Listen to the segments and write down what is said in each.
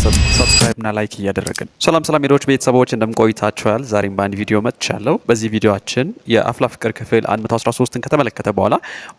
ሰብስክራይብ እና ላይክ እያደረግን ሰላም ሄሮች ቤተሰቦች እንደምን ቆይታችኋል? ዛሬም በአንድ ቪዲዮ መጥቻለሁ። በዚህ ቪዲዮአችን የአፍላ ፍቅር ክፍል 113ን ከተመለከተ በኋላ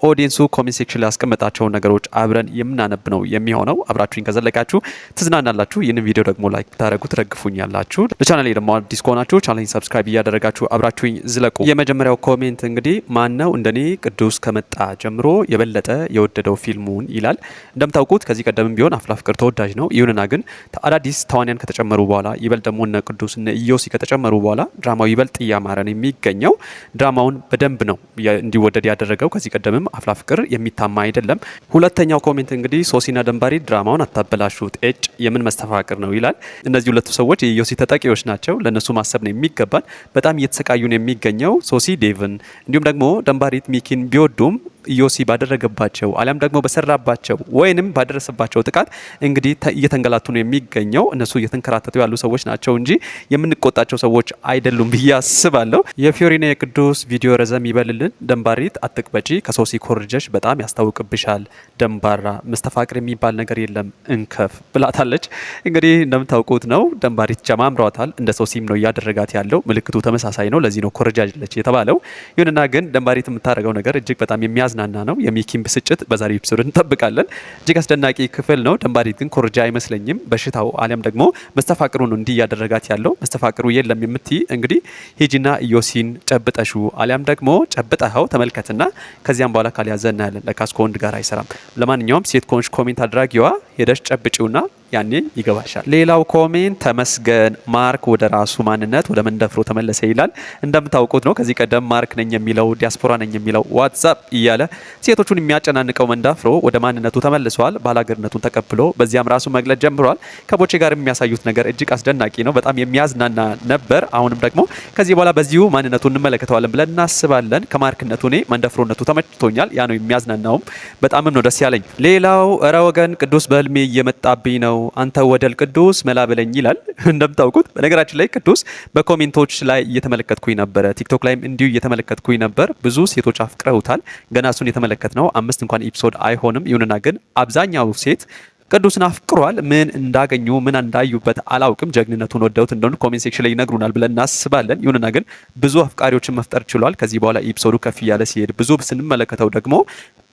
ኦዲየንሱ ኮሜንት ሴክሽን ላይ ያስቀመጣቸውን ነገሮች አብረን የምናነብ ነው የሚሆነው። አብራችሁኝ ከዘለቃችሁ ትዝናናላችሁ። ይህንን ቪዲዮ ደግሞ ላይክ ታደርጉ ትረግፉኛላችሁ። ለቻናሌ ደግሞ አዲስ ከሆናችሁ ቻናሌን ሰብስክራይብ እያደረጋችሁ አብራችሁኝ ዝለቁ። የመጀመሪያው ኮሜንት እንግዲህ ማን ነው እንደኔ ቅዱስ ከመጣ ጀምሮ የበለጠ የወደደው ፊልሙን ይላል። እንደምታውቁት ከዚህ ቀደምም ቢሆን አፍላ ፍቅር ተወዳጅ ነው። ይሁንና ግን አዳዲስ ተዋንያን ከተጨመሩ በኋላ ይበልጥ ደግሞ እነ ቅዱስ እነ ኢዮሲ ከተጨመሩ በኋላ ድራማው ይበልጥ እያማረን የሚገኘው ድራማውን በደንብ ነው እንዲወደድ ያደረገው። ከዚህ ቀደምም አፍላ ፍቅር የሚታማ አይደለም። ሁለተኛው ኮሜንት እንግዲህ ሶሲና ደንባሪ ድራማውን አታበላሹት የምን መስተፋቅር ነው ይላል። እነዚህ ሁለቱ ሰዎች የኢዮሲ ተጠቂዎች ናቸው። ለነሱ ማሰብ ነው የሚገባን። በጣም እየተሰቃዩ ነው የሚገኘው ሶሲ ዴቭን፣ እንዲሁም ደግሞ ደንባሪት ሚኪን ቢወዱም ኢዮሲ ባደረገባቸው አሊያም ደግሞ በሰራባቸው ወይንም ባደረሰባቸው ጥቃት እንግዲህ እየተንገላቱ ነው የሚገኘው። እነሱ እየተንከራተቱ ያሉ ሰዎች ናቸው እንጂ የምንቆጣቸው ሰዎች አይደሉም ብዬ አስባለሁ። የፊዮሪና የቅዱስ ቪዲዮ ረዘም ይበልልን። ደንባሪት አትቅበጪ፣ ከሶሲ ኮርጀሽ በጣም ያስታውቅብሻል። ደንባራ መስተፋቅር የሚባል ነገር የለም እንከፍ ብላታለች። እንግዲህ እንደምታውቁት ነው ደንባሪት ጀማምሯታል። እንደ ሶሲም ነው እያደረጋት ያለው። ምልክቱ ተመሳሳይ ነው። ለዚህ ነው ኮርጃለች የተባለው። ይሁንና ግን ደንባሪት የምታደርገው ነገር እጅግ በጣም የሚያዝናና ነው። የሚኪን ብስጭት በዛሬው ኤፒሶድ እንጠብቃለን። እጅግ አስደናቂ ክፍል ነው። ደንባሪት ግን ኮርጃ አይመስለኝም። በሽታው አሊያም ደግሞ መስተፋቅሩ ነው እንዲህ እያደረጋት ያለው። መስተፋቅሩ የለም የምትይ እንግዲህ ሂጂና ኢዮሲን ጨብጠሹ አሊያም ደግሞ ጨብጠኸው ተመልከትና ከዚያም በኋላ ካልያዘ እናያለን። ለካስ ከወንድ ጋር አይሰራም። ለማንኛውም ሴት ኮንሽ ኮሜንት አድራጊዋ ሄደሽ ጨብጪውና ያኔ ይገባሻል። ሌላው ኮሜንት ተመስገን ማርክ ወደ ራሱ ማንነት ወደ መንደፍሮ ተመለሰ ይላል። እንደምታውቁት ነው ከዚህ ቀደም ማርክ ነኝ የሚለው ዲያስፖራ ነኝ የሚለው ዋትስአፕ እያለ ሴቶቹን የሚያጨናንቀው መንዳፍሮ ወደ ማንነቱ ተመልሷል። ባላገርነቱን ተቀብሎ በዚያም ራሱ መግለጽ ጀምሯል። ከቦቼ ጋር የሚያሳዩት ነገር እጅግ አስደናቂ ነው። በጣም የሚያዝናና ነበር። አሁንም ደግሞ ከዚህ በኋላ በዚሁ ማንነቱ እንመለከተዋለን ብለን እናስባለን። ከማርክነቱ እኔ መንደፍሮነቱ ተመችቶኛል። ያ ነው የሚያዝናናውም በጣምም ነው ደስ ያለኝ። ሌላው እረ ወገን ቅዱስ በህልሜ እየመጣብኝ ነው አንተ ወደል ቅዱስ መላበለኝ ይላል። እንደምታውቁት በነገራችን ላይ ቅዱስ በኮሜንቶች ላይ እየተመለከትኩኝ ነበረ። ቲክቶክ ላይም እንዲሁ እየተመለከትኩኝ ነበር። ብዙ ሴቶች አፍቅረውታል። ገና እሱን የተመለከትነው 5 እንኳን ኤፒሶድ አይሆንም። ይሁንና ግን አብዛኛው ሴት ቅዱስን አፍቅሯል። ምን እንዳገኙ ምን እንዳዩበት አላውቅም። ጀግንነቱን ወደውት እንደሆነ ኮሜንት ሴክሽን ላይ ይነግሩናል ብለን እናስባለን። ይሁንና ግን ብዙ አፍቃሪዎችን መፍጠር ችሏል። ከዚህ በኋላ ኤፒሶዱ ከፍ እያለ ሲሄድ ብዙ ስንመለከተው ደግሞ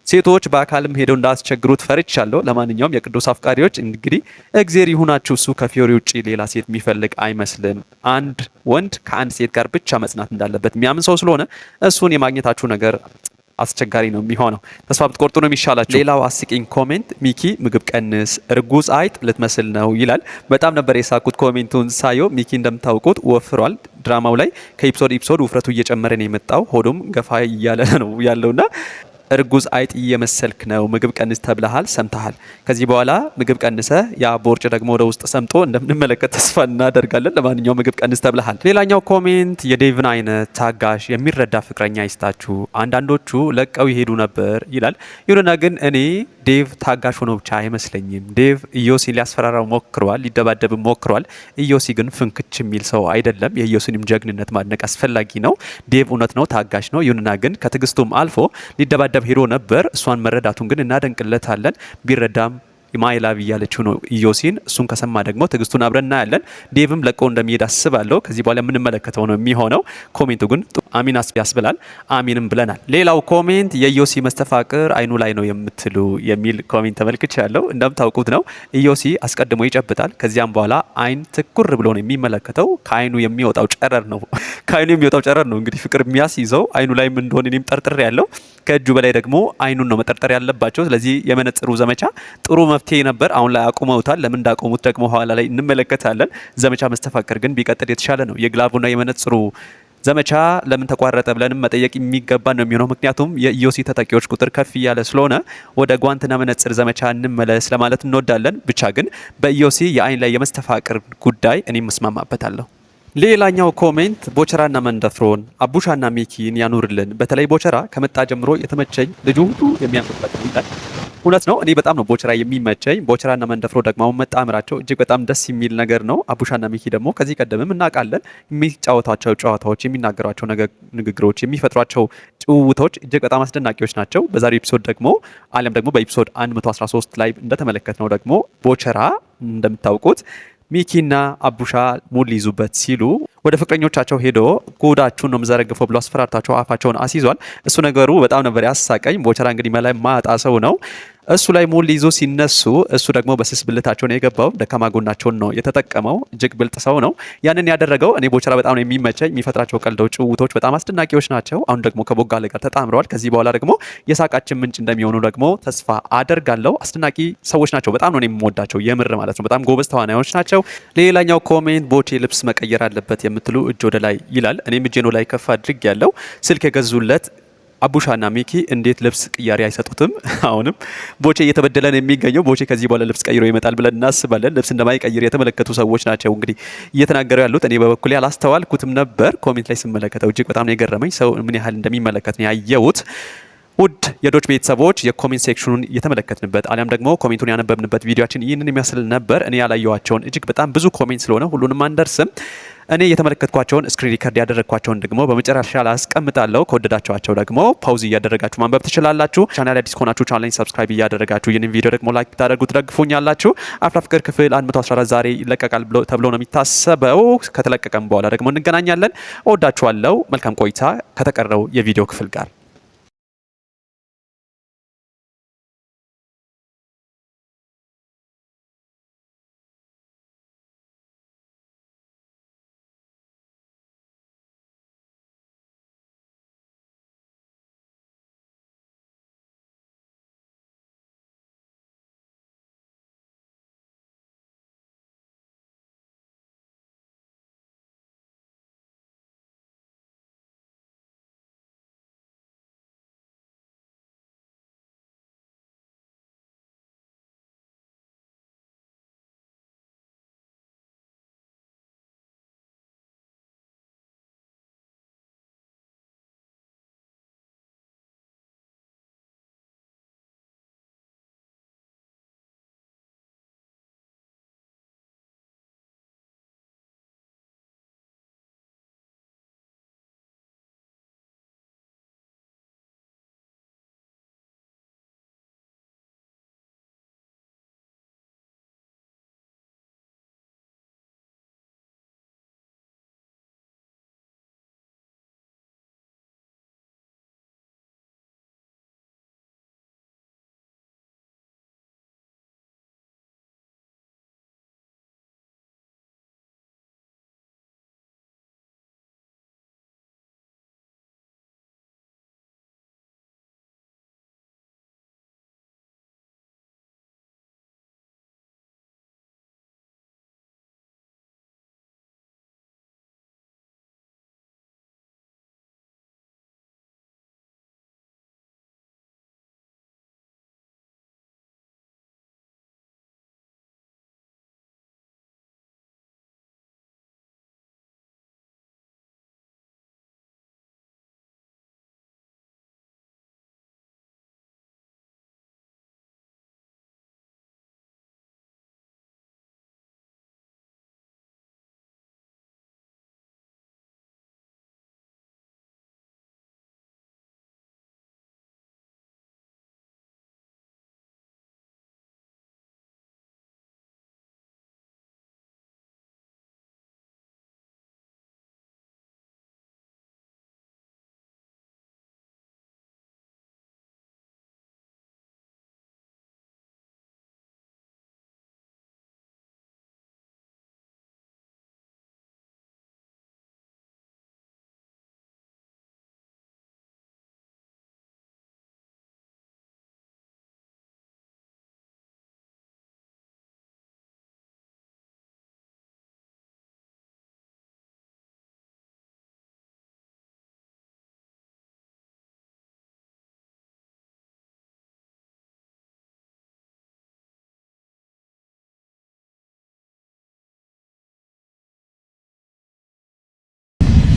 ሴቶች በአካልም ሄደው እንዳስቸግሩት ፈርቻለሁ። ለማንኛውም የቅዱስ አፍቃሪዎች እንግዲህ እግዜር ይሁናችሁ። እሱ ከፊዮሪ ውጪ ሌላ ሴት የሚፈልግ አይመስልም። አንድ ወንድ ከአንድ ሴት ጋር ብቻ መጽናት እንዳለበት የሚያምን ሰው ስለሆነ እሱን የማግኘታችሁ ነገር አስቸጋሪ ነው የሚሆነው። ተስፋ ብትቆርጡ ነው የሚሻላችሁ። ሌላው አስቂኝ ኮሜንት ሚኪ ምግብ ቀንስ እርጉዝ አይጥ ልትመስል ነው ይላል። በጣም ነበር የሳኩት ኮሜንቱን ሳየው። ሚኪ እንደምታውቁት ወፍሯል። ድራማው ላይ ከኤፒሶድ ውፍረቱ እየጨመረ ነው የመጣው። ሆዱም ገፋ እያለ ነው ያለውና እርጉዝ አይጥ እየመሰልክ ነው፣ ምግብ ቀንስ ተብለሃል፣ ሰምተሃል። ከዚህ በኋላ ምግብ ቀንሰ ያ ቦርጭ ደግሞ ወደ ውስጥ ሰምጦ እንደምንመለከት ተስፋ እናደርጋለን። ለማንኛውም ምግብ ቀንስ ተብለሃል። ሌላኛው ኮሜንት የዴቭን አይነት ታጋሽ የሚረዳ ፍቅረኛ ይስጣችሁ፣ አንዳንዶቹ ለቀው ይሄዱ ነበር ይላል። ይሁንና ግን እኔ ዴቭ ታጋሽ ሆኖ ብቻ አይመስለኝም። ዴቭ ኢዮሲን ሊያስፈራራው ሞክሯል፣ ሊደባደብ ሞክሯል። ኢዮሲ ግን ፍንክች የሚል ሰው አይደለም። የኢዮሲንም ጀግንነት ማድነቅ አስፈላጊ ነው። ዴቭ እውነት ነው ታጋሽ ነው። ይሁንና ግን ከትዕግስቱም አልፎ ሊደባደብ ሄዶ ነበር። እሷን መረዳቱን ግን እናደንቅለታለን። ቢረዳም ማይላቭ እያለችው ነው ኢዮሲን። እሱን ከሰማ ደግሞ ትዕግስቱን አብረን እናያለን። ዴቭም ለቆ እንደሚሄድ አስባለሁ። ከዚህ በኋላ የምንመለከተው ነው የሚሆነው። ኮሜንቱ ግን አሚን ያስብላል። አሚንም ብለናል። ሌላው ኮሜንት የኢዮሲ መስተፋቅር አይኑ ላይ ነው የምትሉ የሚል ኮሜንት ተመልክቻለሁ። እንደምታውቁት ነው ኢዮሲ አስቀድሞ ይጨብጣል። ከዚያም በኋላ አይን ትኩር ብሎ ነው የሚመለከተው። ከአይኑ የሚወጣው ጨረር ነው እንግዲህ ፍቅር የሚያስይዘው አይኑ ላይም እንደሆነ እኔም ጠርጥሬ ያለው። ከእጁ በላይ ደግሞ አይኑን ነው መጠርጠር ያለባቸው። ስለዚህ የመነጽሩ ዘመቻ ጥሩ መፍትሄ ነበር። አሁን ላይ አቁመውታል። ለምን እንዳቆሙት ደግሞ ኋላ ላይ እንመለከታለን። ዘመቻ መስተፋቅር ግን ቢቀጥል የተሻለ ነው። የግላቡና የመነጽሩ ዘመቻ ለምን ተቋረጠ ብለንም መጠየቅ የሚገባ ነው የሚሆነው። ምክንያቱም የኢዮሲ ተጠቂዎች ቁጥር ከፍ እያለ ስለሆነ ወደ ጓንትና መነጽር ዘመቻ እንመለስ ለማለት እንወዳለን። ብቻ ግን በኢዮሲ የአይን ላይ የመስተፋቅር ጉዳይ እኔም መስማማበታለሁ። ሌላኛው ኮሜንት ቦቸራና መንደፍሮን አቡሻና ሚኪን ያኑርልን። በተለይ ቦቸራ ከመጣ ጀምሮ የተመቸኝ ልጁ ሁሉ የሚያምርበት ይላል። እውነት ነው። እኔ በጣም ነው ቦቸራ የሚመቸኝ። ቦቸራና መንደፍሮ ደግሞ አሁን መጣምራቸው እጅግ በጣም ደስ የሚል ነገር ነው። አቡሻና ሚኪ ደግሞ ከዚህ ቀደምም እናውቃለን የሚጫወቷቸው ጨዋታዎች፣ የሚናገሯቸው ንግግሮች፣ የሚፈጥሯቸው ጭውውቶች እጅግ በጣም አስደናቂዎች ናቸው። በዛሬው ኤፒሶድ ደግሞ አሊያም ደግሞ በኤፒሶድ 113 ላይ እንደተመለከትነው ደግሞ ቦቸራ እንደምታውቁት ሚኪና አቡሻ ሙድ ሊይዙበት ሲሉ ወደ ፍቅረኞቻቸው ሄዶ ጉዳችሁን ነው የምዘረግፈው ብሎ አስፈራርታቸው አፋቸውን አስይዟል። እሱ ነገሩ በጣም ነበር ያሳቀኝ። ቦቸራ እንግዲህ መላይ ማጣ ሰው ነው። እሱ ላይ ሙድ ሊይዙ ሲነሱ እሱ ደግሞ በስስ ብልታቸው ነው የገባው። ደካማ ጎናቸውን ነው የተጠቀመው። እጅግ ብልጥ ሰው ነው ያንን ያደረገው። እኔ ቦቸራ በጣም ነው የሚመቸኝ። የሚፈጥራቸው ቀልዶች፣ ጭውውቶች በጣም አስደናቂዎች ናቸው። አሁን ደግሞ ከቦጋለ ጋር ተጣምረዋል። ከዚህ በኋላ ደግሞ የሳቃችን ምንጭ እንደሚሆኑ ደግሞ ተስፋ አደርጋለሁ። አስደናቂ ሰዎች ናቸው። በጣም ነው የምወዳቸው የምር ማለት ነው። በጣም ጎበዝ ተዋናዮች ናቸው። ሌላኛው ኮሜንት ቦቼ ልብስ መቀየር አለበት የምትሉ እጅ ወደ ላይ ይላል። እኔም እጄን ላይ ከፍ አድርግ ያለው ስልክ የገዙለት አቡሻና ሚኪ እንዴት ልብስ ቅያሬ አይሰጡትም? አሁንም ቦቼ እየተበደለ ነው የሚገኘው። ቦቼ ከዚህ በኋላ ልብስ ቀይሮ ይመጣል ብለን እናስባለን። ልብስ እንደማይቀይር የተመለከቱ ሰዎች ናቸው እንግዲህ እየተናገሩ ያሉት። እኔ በበኩሌ አላስተዋልኩትም ነበር። ኮሜንት ላይ ስመለከተው እጅግ በጣም ነው የገረመኝ። ሰው ምን ያህል እንደሚመለከት ነው ያየሁት። ውድ የዶች ቤተሰቦች የኮሜንት ሴክሽኑን የተመለከትንበት አሊያም ደግሞ ኮሜንቱን ያነበብንበት ቪዲዮችን ይህንን የሚያስል ነበር። እኔ ያላየኋቸውን እጅግ በጣም ብዙ ኮሜንት ስለሆነ ሁሉንም አንደርስም። እኔ የተመለከትኳቸውን ስክሪን ሪከርድ ያደረግኳቸውን ደግሞ በመጨረሻ ላይ አስቀምጣለሁ። ከወደዳችኋቸው ደግሞ ፓውዝ እያደረጋችሁ ማንበብ ትችላላችሁ። ቻናል አዲስ ከሆናችሁ ቻናሌን ሰብስክራይብ እያደረጋችሁ ይህንን ቪዲዮ ደግሞ ላይክ ብታደርጉ ትደግፉኛላችሁ። አፍላ ፍቅር ክፍል 114 ዛሬ ይለቀቃል ተብሎ ነው የሚታሰበው። ከተለቀቀም በኋላ ደግሞ እንገናኛለን። እወዳችኋለሁ። መልካም ቆይታ ከተቀረው የቪዲዮ ክፍል ጋር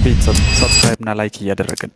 ቤተሰብ ሰብስክራይብ እና ላይክ እያደረግን